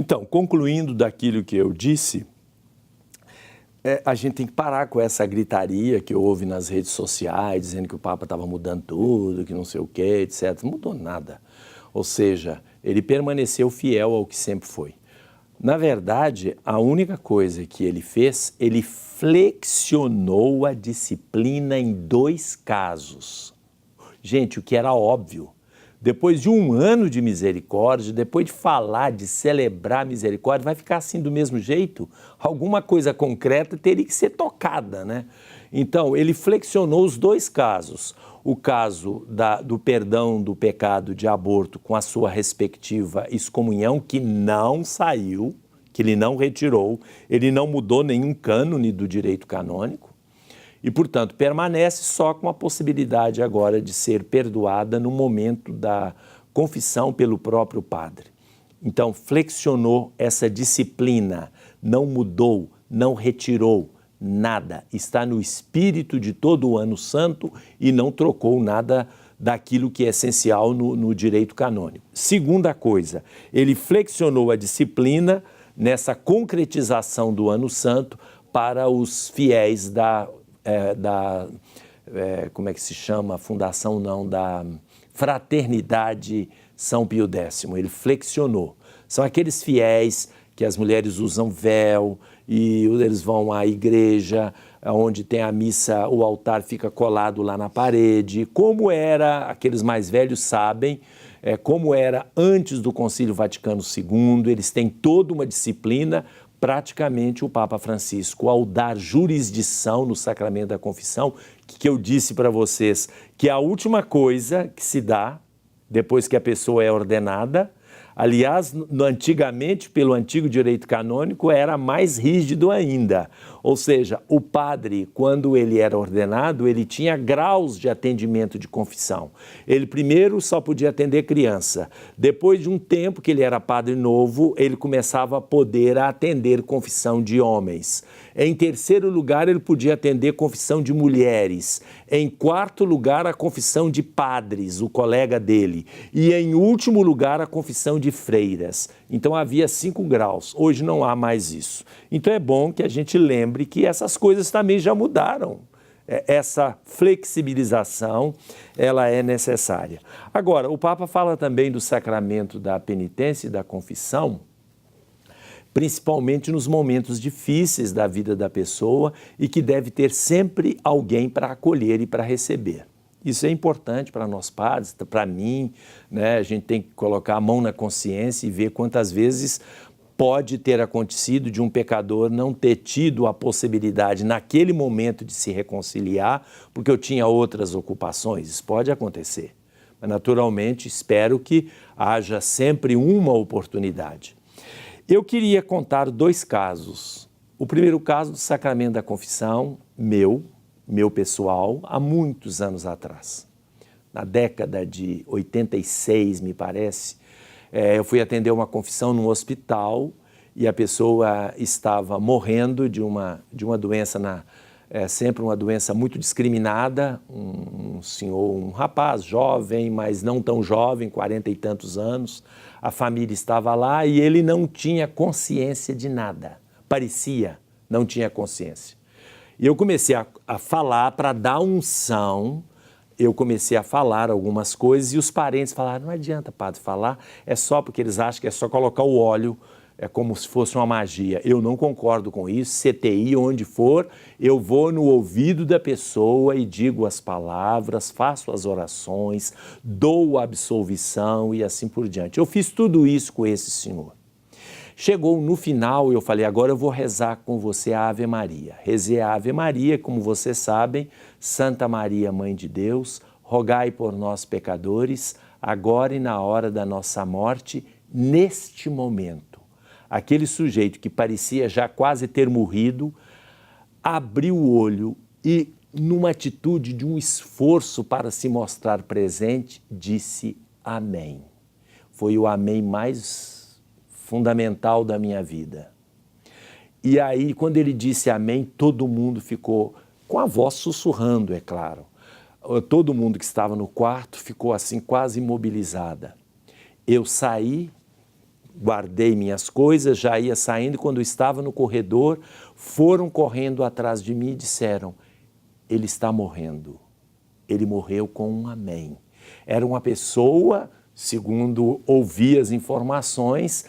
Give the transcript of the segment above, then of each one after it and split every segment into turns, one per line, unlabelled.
Então, concluindo daquilo que eu disse, a gente tem que parar com essa gritaria que houve nas redes sociais, dizendo que o Papa estava mudando tudo, que não sei o quê, etc. Não mudou nada. Ou seja, ele permaneceu fiel ao que sempre foi. Na verdade, a única coisa que ele fez, ele flexionou a disciplina em 2 casos. Gente, o que era óbvio. Depois de 1 ano de misericórdia, depois de falar, de celebrar a misericórdia, vai ficar assim do mesmo jeito? Alguma coisa concreta teria que ser tocada, né? Então, ele flexionou os 2 casos. O caso do perdão do pecado de aborto com a sua respectiva excomunhão, que não saiu, que ele não retirou, ele não mudou nenhum cânone do direito canônico. E, portanto, permanece só com a possibilidade agora de ser perdoada no momento da confissão pelo próprio padre. Então, flexionou essa disciplina, não mudou, não retirou nada. Está no espírito de todo o ano santo e não trocou nada daquilo que é essencial no direito canônico. Segunda coisa, ele flexionou a disciplina nessa concretização do ano santo para os fiéis como é que se chama? A fundação não, da Fraternidade São Pio X. Ele flexionou. São aqueles fiéis que as mulheres usam véu e eles vão à igreja, onde tem a missa, o altar fica colado lá na parede. Como era, aqueles mais velhos sabem, como era antes do Concílio Vaticano II, eles têm toda uma disciplina. Praticamente o Papa Francisco, ao dar jurisdição no sacramento da confissão, que eu disse para vocês que é a última coisa que se dá depois que a pessoa é ordenada. Aliás, antigamente, pelo antigo direito canônico, era mais rígido ainda. Ou seja, o padre, quando ele era ordenado, ele tinha graus de atendimento de confissão. Ele primeiro só podia atender criança. Depois de um tempo que ele era padre novo, ele começava a poder atender confissão de homens. Em terceiro lugar, ele podia atender confissão de mulheres. Em quarto lugar, a confissão de padres, o colega dele. E em último lugar, a confissão de freiras. Então havia 5 graus. Hoje não há mais isso. Então é bom que a gente lembre que essas coisas também já mudaram. Essa flexibilização, ela é necessária. Agora, o Papa fala também do sacramento da penitência e da confissão, principalmente nos momentos difíceis da vida da pessoa e que deve ter sempre alguém para acolher e para receber. Isso é importante para nós padres, para mim, né? A gente tem que colocar a mão na consciência e ver quantas vezes pode ter acontecido de um pecador não ter tido a possibilidade naquele momento de se reconciliar, porque eu tinha outras ocupações. Isso pode acontecer. Mas, naturalmente, espero que haja sempre uma oportunidade. Eu queria contar 2 casos. O primeiro caso do sacramento da confissão, meu pessoal, há muitos anos atrás. Na década de 86, me parece, eu fui atender uma confissão num hospital e a pessoa estava morrendo de uma doença, sempre uma doença muito discriminada, um senhor, um rapaz jovem, mas não tão jovem, 40 e tantos anos. A família estava lá e ele não tinha consciência de nada. Parecia, não tinha consciência. E eu comecei a falar para dar unção, eu comecei a falar algumas coisas e os parentes falaram, não adianta, padre, falar, é só porque eles acham que é só colocar o óleo, é como se fosse uma magia. Eu não concordo com isso, CTI, onde for, eu vou no ouvido da pessoa e digo as palavras, faço as orações, dou a absolvição e assim por diante. Eu fiz tudo isso com esse senhor. Chegou no final, eu falei, agora eu vou rezar com você a Ave Maria. Rezei a Ave Maria, como vocês sabem, Santa Maria, Mãe de Deus, rogai por nós pecadores, agora e na hora da nossa morte, neste momento. Aquele sujeito que parecia já quase ter morrido, abriu o olho e, numa atitude de um esforço para se mostrar presente, disse amém. Foi o amém mais fundamental da minha vida. E aí, quando ele disse amém, todo mundo ficou com a voz sussurrando, é claro. Todo mundo que estava no quarto ficou assim quase imobilizada. Eu saí guardei minhas coisas, já ia saindo, quando eu estava no corredor, foram correndo atrás de mim e disseram, ele está morrendo. Ele morreu com um amém. Era uma pessoa, segundo ouvi as informações,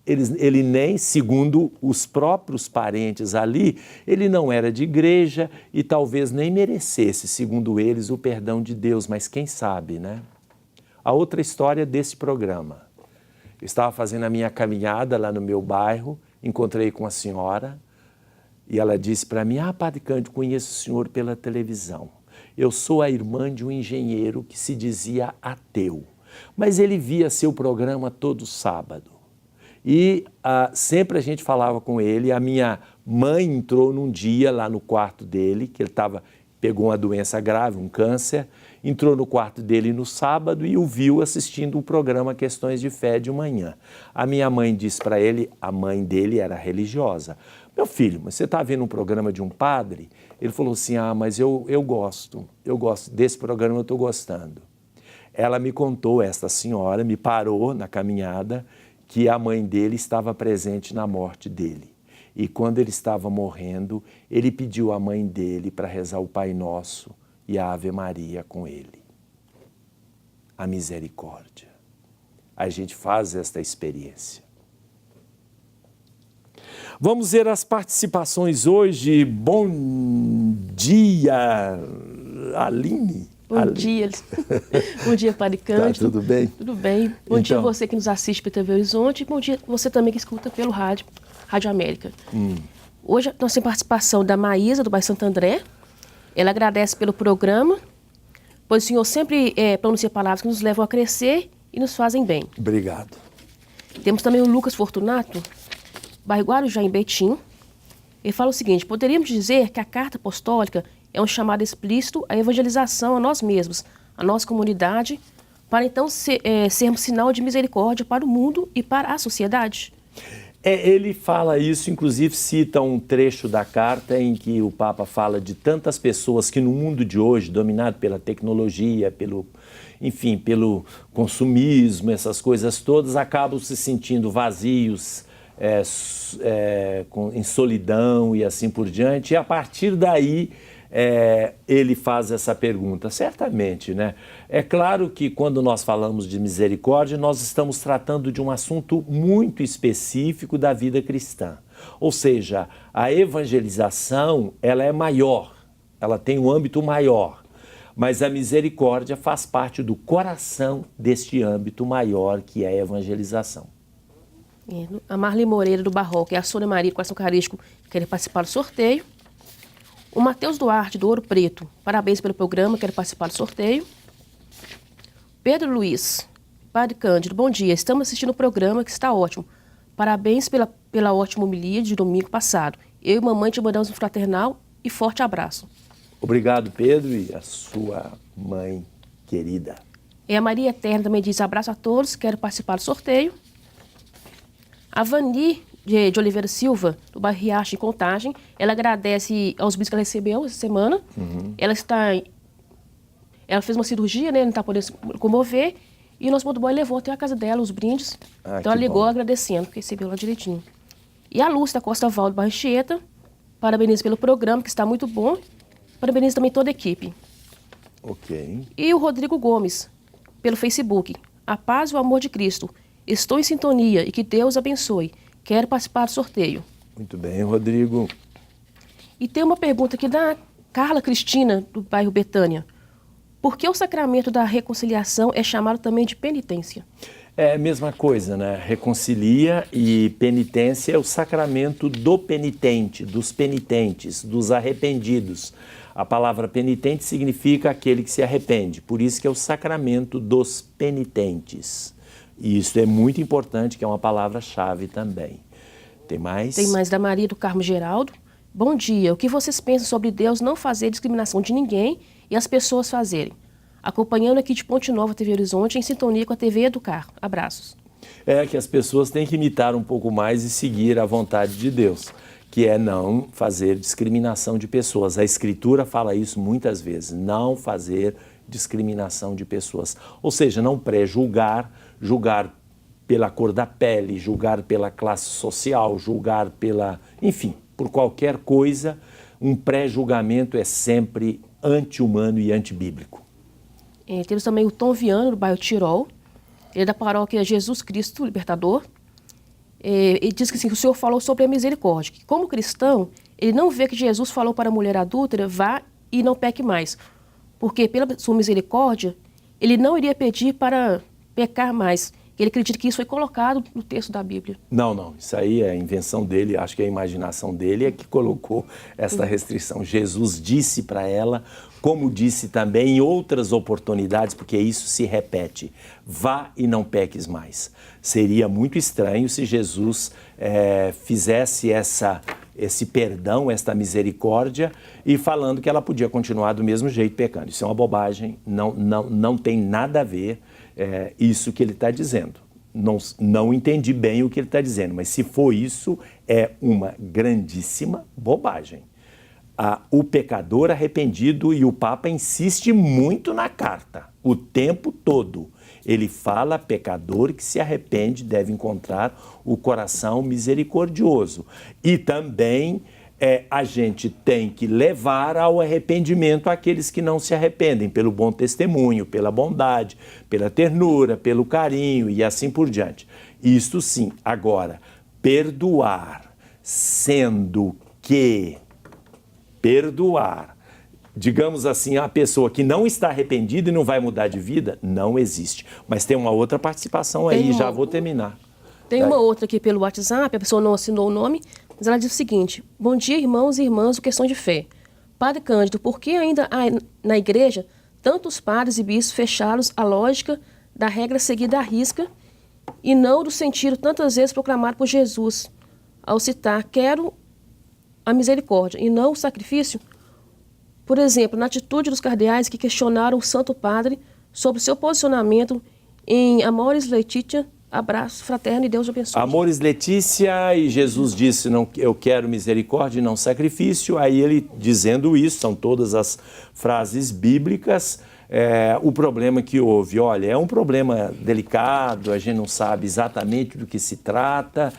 ele nem, segundo os próprios parentes ali, ele não era de igreja e talvez nem merecesse, segundo eles, o perdão de Deus, mas quem sabe, né? A outra história desse programa. Eu estava fazendo a minha caminhada lá no meu bairro, encontrei com a senhora e ela disse para mim, Padre Cândido, conheço o senhor pela televisão. Eu sou a irmã de um engenheiro que se dizia ateu, mas ele via seu programa todo sábado. E sempre a gente falava com ele, a minha mãe entrou num dia lá no quarto dele, que ele pegou uma doença grave, um câncer, entrou no quarto dele no sábado e o viu assistindo o programa Questões de Fé de manhã. A minha mãe disse para ele, a mãe dele era religiosa, meu filho, mas você está vendo um programa de um padre? Ele falou assim, mas eu gosto desse programa, eu estou gostando. Ela me contou, esta senhora me parou na caminhada, que a mãe dele estava presente na morte dele. E quando ele estava morrendo, ele pediu à mãe dele para rezar o Pai Nosso e a Ave Maria com ele. A misericórdia. A gente faz esta experiência. Vamos ver as participações hoje. Bom dia, Aline.
Bom dia. Bom dia, Padre Cândido.
Tá, tudo bem?
Tudo bem. Bom dia você que nos assiste pela TV Horizonte. Bom dia você também que escuta pelo Rádio América. Hoje nós temos participação da Maísa, do bairro Santo André. Ela agradece pelo programa, pois o Senhor sempre pronuncia palavras que nos levam a crescer e nos fazem bem.
Obrigado.
Temos também o Lucas Fortunato, bairro Guarujá, em Betim. Ele fala o seguinte, poderíamos dizer que a carta apostólica é um chamado explícito à evangelização a nós mesmos, a nossa comunidade, para então sermos sinal de misericórdia para o mundo e para a sociedade.
Ele fala isso, inclusive cita um trecho da carta em que o Papa fala de tantas pessoas que no mundo de hoje, dominado pela tecnologia, pelo consumismo, essas coisas todas, acabam se sentindo vazios, em solidão e assim por diante. E a partir daí, ele faz essa pergunta, certamente, né? É claro que quando nós falamos de misericórdia, nós estamos tratando de um assunto muito específico da vida cristã. Ou seja, a evangelização, ela é maior, ela tem um âmbito maior, mas a misericórdia faz parte do coração deste âmbito maior que é a evangelização.
A Marli Moreira, do Barroco, e a Sônia Maria, do Coração Eucarístico, querem participar do sorteio. O Matheus Duarte, do Ouro Preto, parabéns pelo programa, quero participar do sorteio. Pedro Luiz, Padre Cândido, bom dia, estamos assistindo o programa que está ótimo. Parabéns pela ótima homilia de domingo passado. Eu e mamãe te mandamos um fraternal e forte abraço.
Obrigado, Pedro, e a sua mãe querida.
E a Maria Eterna também diz abraço a todos, quero participar do sorteio. A Vani de Oliveira Silva, do bairro Riacho, em Contagem, ela agradece aos bispos que ela recebeu essa semana. Ela fez uma cirurgia, né? Não está podendo se comover. E o nosso motoboy levou até a casa dela os brindes. Então ela ligou agradecendo, porque recebeu lá direitinho. E a Lúcia da Costa Val, do bairro Anchieta, parabeniza pelo programa, que está muito bom. Parabeniza também toda a equipe.
Ok.
E o Rodrigo Gomes, pelo Facebook. A paz e o amor de Cristo. Estou em sintonia e que Deus abençoe. Quero participar do sorteio.
Muito bem, Rodrigo.
E tem uma pergunta aqui da Carla Cristina, do bairro Betânia. Por que o sacramento da reconciliação é chamado também de penitência?
É a mesma coisa, né? Reconcilia e penitência é o sacramento do penitente, dos penitentes, dos arrependidos. A palavra penitente significa aquele que se arrepende, por isso que é o sacramento dos penitentes. E isso é muito importante, que é uma palavra-chave também. Tem mais?
Tem mais da Maria do Carmo Geraldo. Bom dia, o que vocês pensam sobre Deus não fazer discriminação de ninguém e as pessoas fazerem? Acompanhando aqui de Ponte Nova, TV Horizonte, em sintonia com a TV Educar. Abraços.
É que as pessoas têm que imitar um pouco mais e seguir a vontade de Deus, que é não fazer discriminação de pessoas. A Escritura fala isso muitas vezes, não fazer discriminação de pessoas. Ou seja, não pré-julgar, julgar pela cor da pele, julgar pela classe social, julgar pela... Enfim, por qualquer coisa, um pré-julgamento é sempre anti-humano e antibíblico.
Temos também o Tom Viano, do bairro Tirol. Ele é da paróquia Jesus Cristo Libertador. Ele diz que, assim, o Senhor falou sobre a misericórdia. Que, como cristão, ele não vê que Jesus falou para a mulher adúltera, vá e não peque mais. Porque, pela sua misericórdia, ele não iria pedir para pecar mais. Ele acredita que isso foi colocado no texto da Bíblia.
Não, isso aí é a invenção dele, acho que a imaginação dele é que colocou essa restrição. Jesus disse para ela, como disse também em outras oportunidades, porque isso se repete, vá e não peques mais. Seria muito estranho se Jesus fizesse esse perdão, esta misericórdia, e falando que ela podia continuar do mesmo jeito pecando. Isso é uma bobagem, não tem nada a ver isso que ele está dizendo. Não entendi bem o que ele está dizendo, mas se for isso, é uma grandíssima bobagem. O pecador arrependido, e o Papa insiste muito na carta, o tempo todo. Ele fala, pecador que se arrepende deve encontrar o coração misericordioso. E também a gente tem que levar ao arrependimento aqueles que não se arrependem, pelo bom testemunho, pela bondade, pela ternura, pelo carinho e assim por diante. Isto sim. Agora, perdoar, sendo que perdoar, digamos assim, a pessoa que não está arrependida e não vai mudar de vida, não existe. Mas tem uma outra participação aí, já vou terminar.
Tem uma outra aqui pelo WhatsApp, a pessoa não assinou o nome, mas ela diz o seguinte: bom dia, irmãos e irmãs do Questão de Fé. Padre Cândido, por que ainda há na igreja tantos padres e bispos fechados à lógica da regra seguida à risca e não do sentido tantas vezes proclamado por Jesus, ao citar, quero a misericórdia e não o sacrifício? Por exemplo, na atitude dos cardeais que questionaram o Santo Padre sobre seu posicionamento em Amoris Laetitia, abraço fraterno e Deus abençoe.
Amoris Laetitia, e Jesus disse, não, eu quero misericórdia e não sacrifício. Aí ele dizendo isso, são todas as frases bíblicas. O problema que houve, olha, é um problema delicado, a gente não sabe exatamente do que se trata.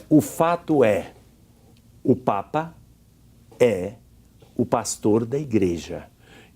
O fato é, o Papa é o pastor da igreja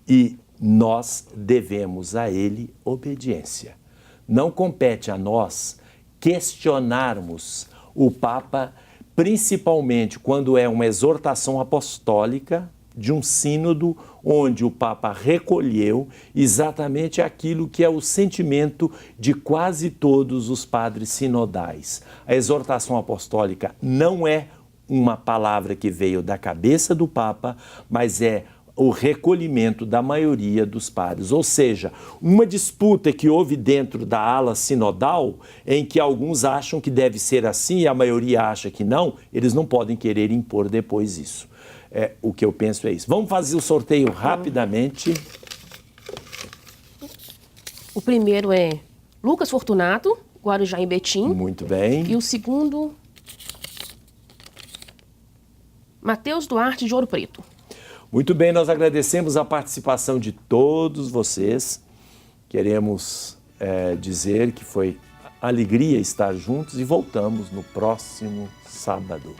e nós devemos a ele obediência. Não compete a nós questionarmos o Papa, principalmente quando é uma exortação apostólica de um sínodo onde o Papa recolheu exatamente aquilo que é o sentimento de quase todos os padres sinodais. A exortação apostólica não é uma palavra que veio da cabeça do Papa, mas é o recolhimento da maioria dos padres. Ou seja, uma disputa que houve dentro da ala sinodal, em que alguns acham que deve ser assim e a maioria acha que não, eles não podem querer impor depois isso. O que eu penso é isso. Vamos fazer o sorteio rapidamente.
O primeiro é Lucas Fortunato, Guarujá em Betim.
Muito bem.
E o segundo, Mateus Duarte de Ouro Preto.
Muito bem, nós agradecemos a participação de todos vocês. Queremos dizer que foi alegria estar juntos e voltamos no próximo sábado.